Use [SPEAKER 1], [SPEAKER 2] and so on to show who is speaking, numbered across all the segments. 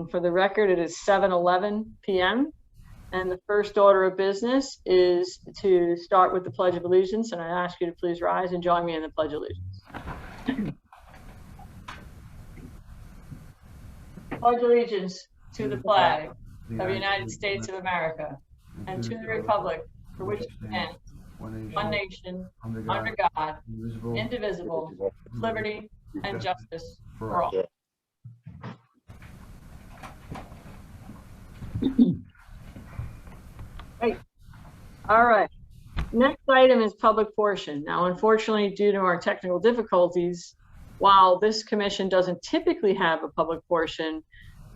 [SPEAKER 1] For the record, it is 7:11 p.m. And the first order of business is to start with the Pledge of Allegiance. And I ask you to please rise and join me in the Pledge of Allegiance. Pledge allegiance to the flag of the United States of America and to the republic for which it stands, one nation, under God, indivisible, with liberty and justice for all. Great. All right. Next item is public portion. Now, unfortunately, due to our technical difficulties, while this commission doesn't typically have a public portion,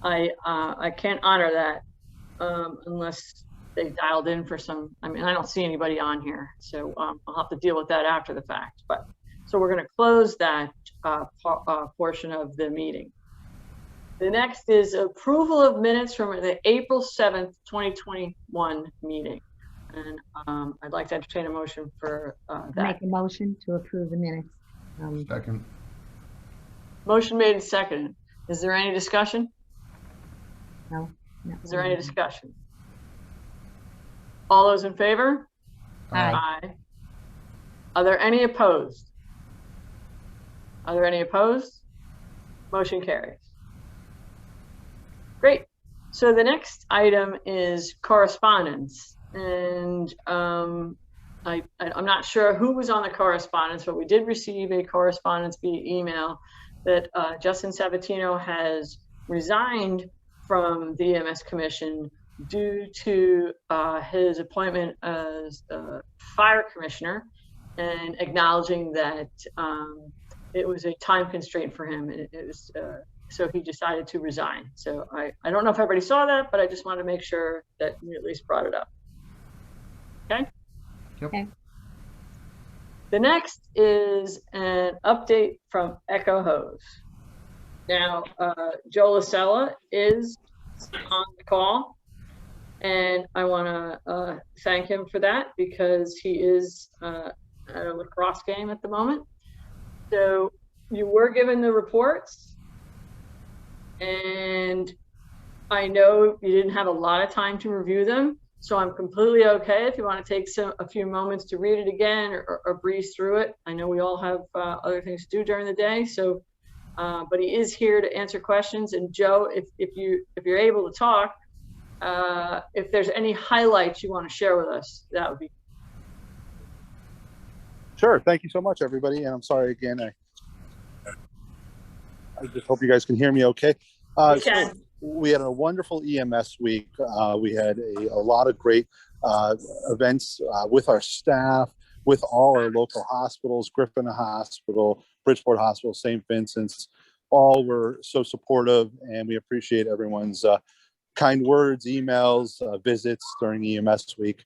[SPEAKER 1] I can't honor that unless they dialed in for some. I mean, I don't see anybody on here, so I'll have to deal with that after the fact. But so we're going to close that portion of the meeting. The next is approval of minutes from the April 7th, 2021 meeting. And I'd like to entertain a motion for that.
[SPEAKER 2] Make a motion to approve the minutes.
[SPEAKER 3] Second.
[SPEAKER 1] Motion made and seconded. Is there any discussion?
[SPEAKER 2] No.
[SPEAKER 1] Is there any discussion? All those in favor?
[SPEAKER 2] Aye.
[SPEAKER 1] Aye. Are there any opposed? Are there any opposed? Motion carries. Great. So the next item is correspondence. And I'm not sure who was on the correspondence, but we did receive a correspondence via email that Justin Sabatino has resigned from the EMS Commission due to his appointment as fire commissioner, and acknowledging that it was a time constraint for him. It was so he decided to resign. So I don't know if everybody saw that, but I just wanted to make sure that we at least brought it up. Okay.
[SPEAKER 3] Yep.
[SPEAKER 2] Okay.
[SPEAKER 1] The next is an update from Echo Hose. Now, Joe Lasella is on the call, and I want to thank him for that because he is at a lacrosse game at the moment. So you were given the reports, and I know you didn't have a lot of time to review them. So I'm completely okay if you want to take a few moments to read it again or breeze through it. I know we all have other things to do during the day. So, but he is here to answer questions. And Joe, if you're able to talk, if there's any highlights you want to share with us, that would be.
[SPEAKER 4] Sure. Thank you so much, everybody. And I'm sorry again. I just hope you guys can hear me okay. So we had a wonderful EMS week. We had a lot of great events with our staff, with all our local hospitals, Griffin Hospital, Bridgeport Hospital, St. Vincent's. All were so supportive, and we appreciate everyone's kind words, emails, visits during EMS week.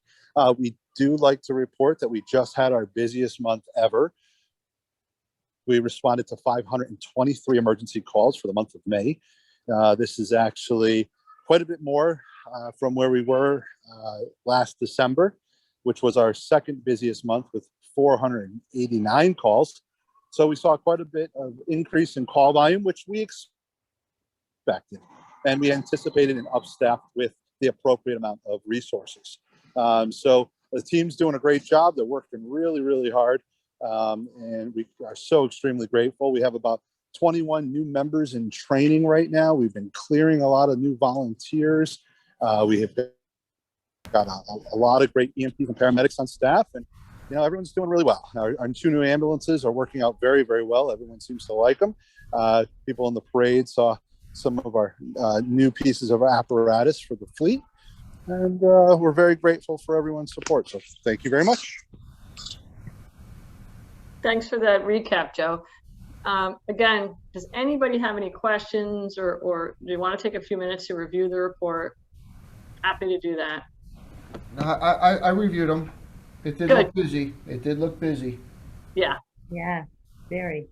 [SPEAKER 4] We do like to report that we just had our busiest month ever. We responded to 523 emergency calls for the month of May. This is actually quite a bit more from where we were last December, which was our second busiest month with 489 calls. So we saw quite a bit of increase in call volume, which we expected. And we anticipated an upstaff with the appropriate amount of resources. So the team's doing a great job. They're working really, really hard. And we are so extremely grateful. We have about 21 new members in training right now. We've been clearing a lot of new volunteers. We have got a lot of great EMTs and paramedics on staff, and everyone's doing really well. Our 2 new ambulances are working out very, very well. Everyone seems to like them. People in the parade saw some of our new pieces of apparatus for the fleet, and we're very grateful for everyone's support. So thank you very much.
[SPEAKER 1] Thanks for that recap, Joe. Again, does anybody have any questions or do you want to take a few minutes to review the report? Happy to do that.
[SPEAKER 3] I reviewed them. It did look busy. It did look busy.
[SPEAKER 1] Yeah.
[SPEAKER 2] Yeah, very.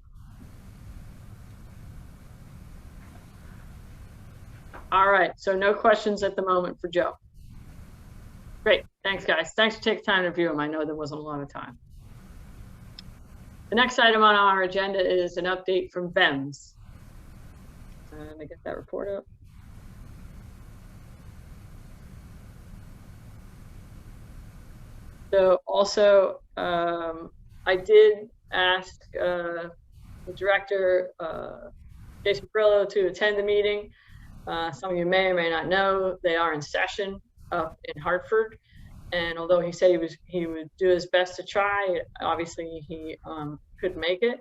[SPEAKER 1] All right. So no questions at the moment for Joe. Great. Thanks, guys. Thanks for taking time to review them. I know there wasn't a lot of time. The next item on our agenda is an update from BEMS. Let me get that report up. So also, I did ask the director, Jason Perillo, to attend the meeting. Some of you may or may not know they are in session up in Hartford, and although he said he would do his best to try, obviously he couldn't make it.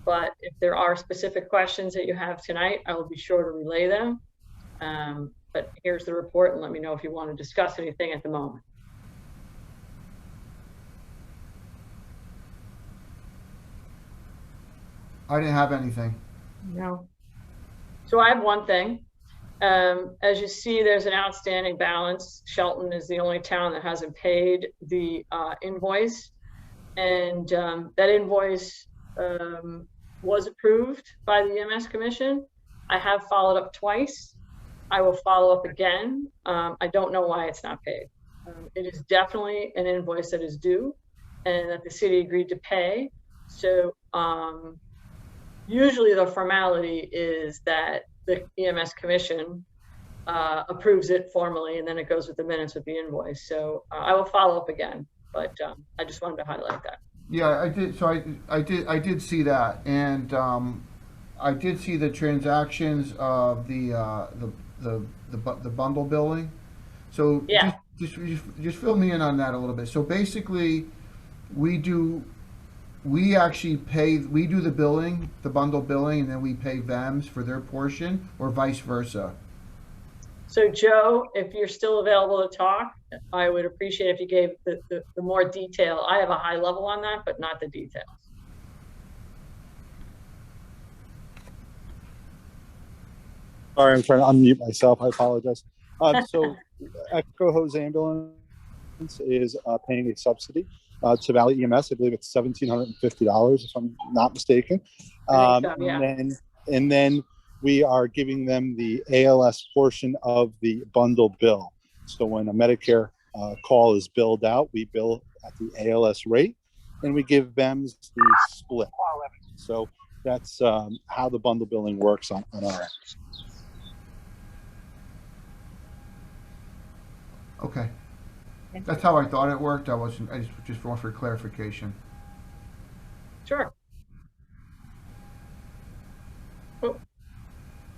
[SPEAKER 1] But if there are specific questions that you have tonight, I will be sure to relay them. But here's the report, and let me know if you want to discuss anything at the moment.
[SPEAKER 3] I didn't have anything.
[SPEAKER 2] No.
[SPEAKER 1] So I have one thing. As you see, there's an outstanding balance. Shelton is the only town that hasn't paid the invoice. And that invoice was approved by the EMS Commission. I have followed up twice. I will follow up again. I don't know why it's not paid. It is definitely an invoice that is due and that the city agreed to pay. So usually the formality is that the EMS Commission approves it formally, and then it goes with the minutes with the invoice. So I will follow up again, but I just wanted to highlight that.
[SPEAKER 3] Yeah, I did. So I did see that, and I did see the transactions of the bundle billing. So
[SPEAKER 1] Yeah.
[SPEAKER 3] just fill me in on that a little bit. So basically, we do the billing, the bundle billing, and then we pay VEMS for their portion, or vice versa.
[SPEAKER 1] So Joe, if you're still available to talk, I would appreciate if you gave the more detail. I have a high level on that, but not the details.
[SPEAKER 4] Sorry, I'm trying to unmute myself. I apologize. So Echo Hose Ambulance is paying a subsidy to Valley EMS. I believe it's $1,750, if I'm not mistaken.
[SPEAKER 1] I think so, yeah.
[SPEAKER 4] And then we are giving them the ALS portion of the bundle bill. So when a Medicare call is billed out, we bill at the ALS rate, and we give them the split. So that's how the bundle billing works on our end.
[SPEAKER 3] Okay, that's how I thought it worked. I just want for clarification.
[SPEAKER 1] Sure. Oh,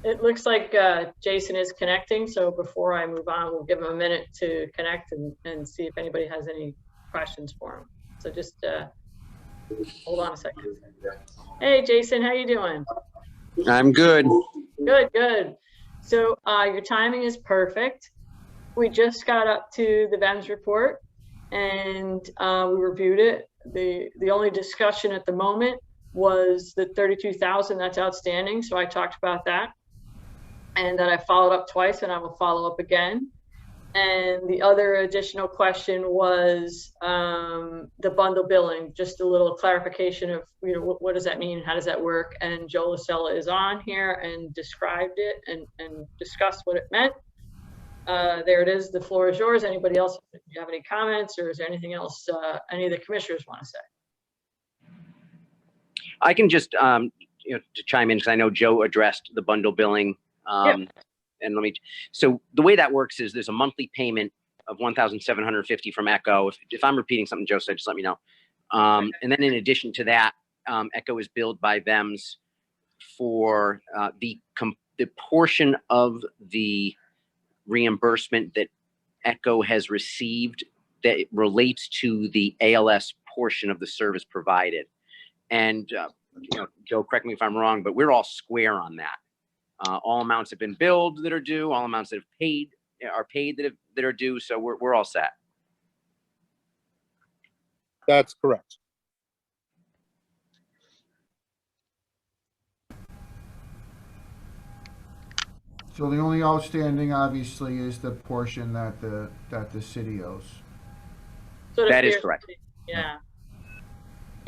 [SPEAKER 1] it looks like Jason is connecting. So before I move on, we'll give him a minute to connect and see if anybody has any questions for him. So just hold on a second. Hey, Jason, how you doing?
[SPEAKER 5] I'm good.
[SPEAKER 1] Good, good. So your timing is perfect. We just got up to the VEMS report, and we reviewed it. The only discussion at the moment was the 32,000 that's outstanding. So I talked about that, and that I followed up twice, and I will follow up again. And the other additional question was the bundle billing, just a little clarification of, you know, what does that mean? How does that work? And Joe Lasella is on here and described it and discussed what it meant. There it is. The floor is yours. Anybody else, if you have any comments, or is there anything else any of the commissioners want to say?
[SPEAKER 5] I can just, to chime in, because I know Joe addressed the bundle billing.
[SPEAKER 1] Yep.
[SPEAKER 5] And so the way that works is there's a monthly payment of $1,750 from Echo. If I'm repeating something, Joe said, just let me know. And then in addition to that, Echo is billed by VEMS for the portion of the reimbursement that Echo has received that relates to the ALS portion of the service provided. And Joe, correct me if I'm wrong, but we're all square on that. All amounts have been billed that are due. All amounts that have paid are paid that are due. So we're all set.
[SPEAKER 4] That's correct.
[SPEAKER 3] So the only outstanding, obviously, is the portion that the city owes.
[SPEAKER 1] So
[SPEAKER 5] That is correct.
[SPEAKER 1] Yeah.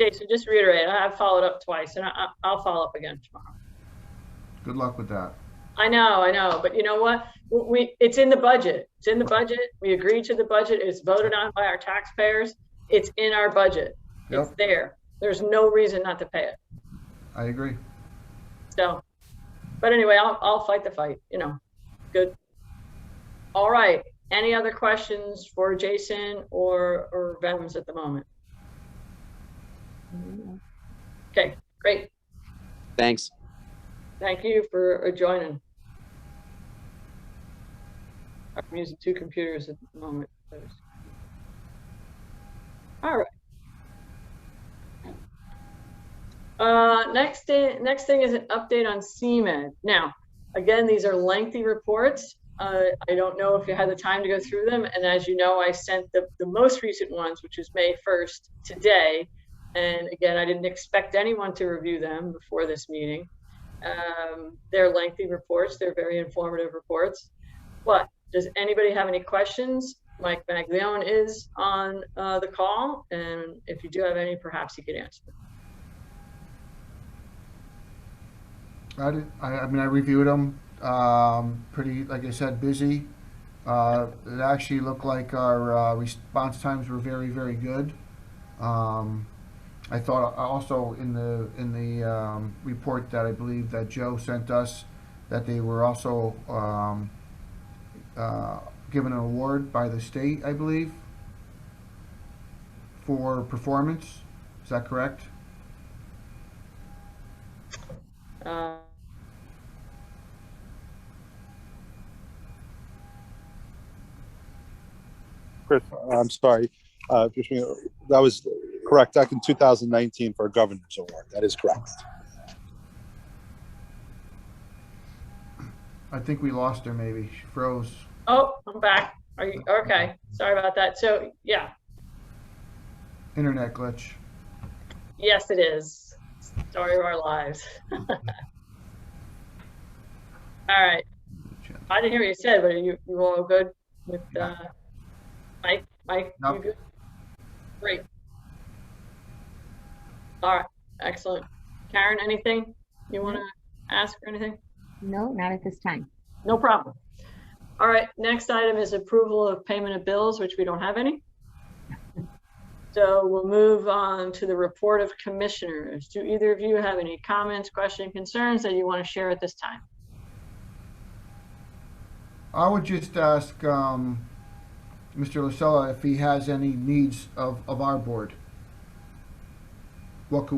[SPEAKER 1] Okay, so just reiterate, I have followed up twice, and I'll follow up again tomorrow.
[SPEAKER 3] Good luck with that.
[SPEAKER 1] I know, but you know what? It's in the budget. It's in the budget. We agreed to the budget. It's voted on by our taxpayers. It's in our budget.
[SPEAKER 3] Yep.
[SPEAKER 1] It's there. There's no reason not to pay it.
[SPEAKER 3] I agree.
[SPEAKER 1] So, but anyway, I'll fight the fight, Good. All right. Any other questions for Jason or Vems at the moment? Okay, great.
[SPEAKER 5] Thanks.
[SPEAKER 1] Thank you for joining. I'm using two computers at the moment. All right. Next thing is an update on CMed. Now, again, these are lengthy reports. I don't know if you had the time to go through them. And as you know, I sent the most recent ones, which is May 1st today. And again, I didn't expect anyone to review them before this meeting. They're lengthy reports. They're very informative reports. But does anybody have any questions? Mike Maglione is on the call. And if you do have any, perhaps he could answer them.
[SPEAKER 3] I mean, I reviewed them. Pretty, like I said, busy. It actually looked like our response times were very, very good. I thought also in the report that I believe that Joe sent us that they were also given an award by the state, I believe, for performance. Is that correct?
[SPEAKER 4] Chris, I'm sorry. That was correct. Back in 2019 for a governor's award. That is correct.
[SPEAKER 3] I think we lost her. Maybe she froze.
[SPEAKER 1] Oh, I'm back. Are you okay? Sorry about that. So yeah.
[SPEAKER 3] Internet glitch.
[SPEAKER 1] Yes, it is. Story of our lives. All right. I didn't hear what you said, but you all good with Mike?
[SPEAKER 3] Nope.
[SPEAKER 1] You good? Great. All right. Excellent. Karen, anything you want to ask or anything?
[SPEAKER 2] No, not at this time.
[SPEAKER 1] No problem. All right. Next item is approval of payment of bills, which we don't have any. So we'll move on to the report of commissioners. Do either of you have any comments, questions, concerns that you want to share at this time?
[SPEAKER 3] I would just ask Mr. Lucella if he has any needs of our board. What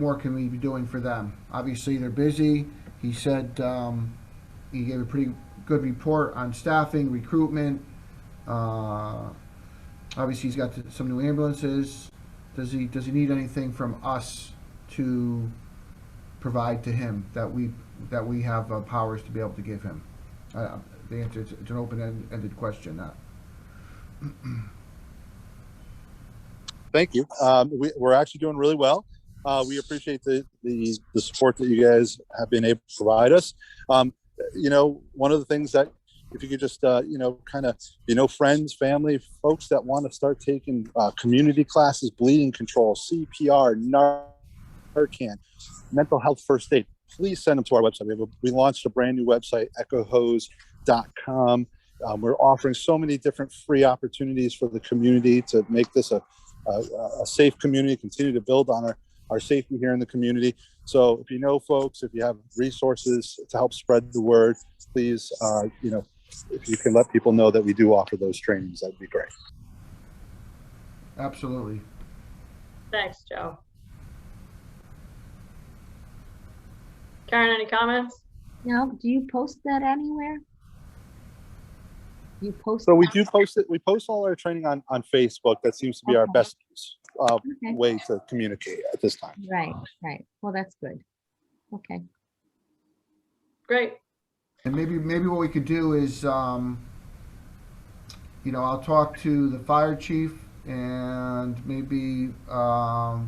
[SPEAKER 3] more can we be doing for them? Obviously, they're busy. He said he gave a pretty good report on staffing, recruitment. Obviously, he's got some new ambulances. Does he need anything from us to provide to him that we have powers to be able to give him? The answer is it's an open-ended question.
[SPEAKER 4] Thank you. We're actually doing really well. We appreciate the support that you guys have been able to provide us. One of the things that if you could just, friends, family, folks that want to start taking community classes, bleeding control, CPR, Narcan, mental health first aid, please send them to our website. We launched a brand new website, echohose.com. We're offering so many different free opportunities for the community to make this a safe community, continue to build on our safety here in the community. So if you know folks, if you have resources to help spread the word, please, if you can let people know that we do offer those trainings, that'd be great.
[SPEAKER 3] Absolutely.
[SPEAKER 1] Thanks, Joe. Karen, any comments?
[SPEAKER 2] No, do you post that anywhere? You post?
[SPEAKER 4] So we do post it. We post all our training on Facebook. That seems to be our best way to communicate at this time.
[SPEAKER 2] Right. Well, that's good. Okay.
[SPEAKER 1] Great.
[SPEAKER 3] And maybe what we could do is, I'll talk to the fire chief, and maybe Mr.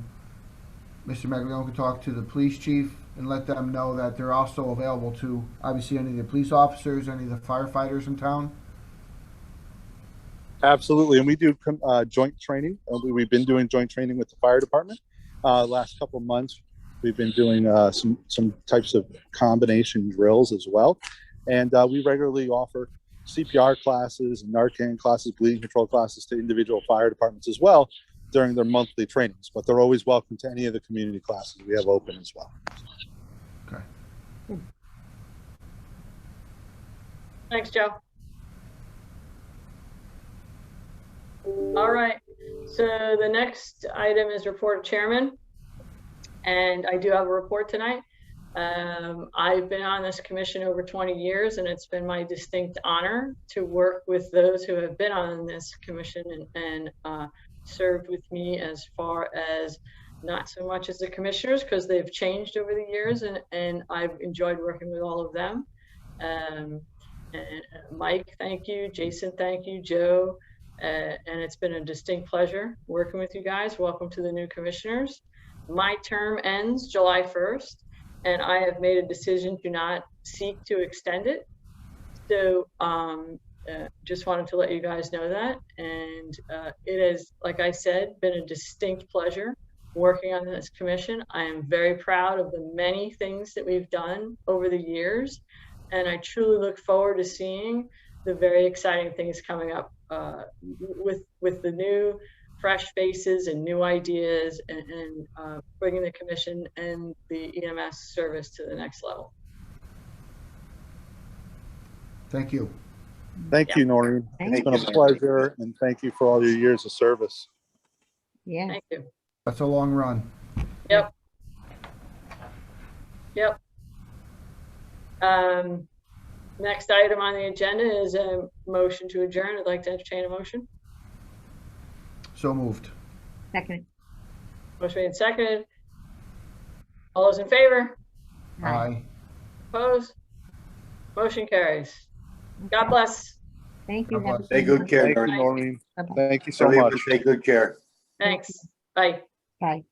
[SPEAKER 3] Maglione could talk to the police chief and let them know that they're also available to obviously any of the police officers, any of the firefighters in town.
[SPEAKER 4] Absolutely, and we do joint training. We've been doing joint training with the fire department. Last couple of months, we've been doing some types of combination drills as well. And we regularly offer CPR classes, Narcan classes, bleeding control classes to individual fire departments as well during their monthly trainings. But they're always welcome to any of the community classes we have open as well.
[SPEAKER 3] Okay.
[SPEAKER 1] Thanks, Joe. All right. So the next item is report of chairman. And I do have a report tonight. I've been on this commission over 20 years, and it's been my distinct honor to work with those who have been on this commission and served with me as far as not so much as the commissioners, because they've changed over the years, and I've enjoyed working with all of them. And Mike, thank you. Jason, thank you. Joe, and it's been a distinct pleasure working with you guys. Welcome to the new commissioners. My term ends July 1st, and I have made a decision to not seek to extend it. So just wanted to let you guys know that. And it has, like I said, been a distinct pleasure working on this commission. I am very proud of the many things that we've done over the years. And I truly look forward to seeing the very exciting things coming up with the new fresh faces and new ideas and bringing the commission and the EMS service to the next level.
[SPEAKER 3] Thank you.
[SPEAKER 4] Thank you, Noreen.
[SPEAKER 2] Thank
[SPEAKER 4] It's been a
[SPEAKER 5] you.
[SPEAKER 4] pleasure, and thank you for all your years of service.
[SPEAKER 2] Yeah.
[SPEAKER 1] Thank you.
[SPEAKER 3] That's a long run.
[SPEAKER 1] Yep. Next item on the agenda is a motion to adjourn. I'd like to entertain a motion.
[SPEAKER 3] So moved.
[SPEAKER 2] Second.
[SPEAKER 1] Motion made and seconded. All those in favor?
[SPEAKER 3] Aye.
[SPEAKER 1] Opposed? Motion carries. God bless.
[SPEAKER 2] Thank you.
[SPEAKER 3] God
[SPEAKER 2] Have a
[SPEAKER 3] bless.
[SPEAKER 6] Take good care,
[SPEAKER 4] Thank you,
[SPEAKER 6] Noreen.
[SPEAKER 4] Noreen.
[SPEAKER 2] Bye-bye.
[SPEAKER 4] Thank you so
[SPEAKER 6] Everyone
[SPEAKER 4] much.
[SPEAKER 6] take good care.
[SPEAKER 1] Thanks. Bye.
[SPEAKER 2] Bye.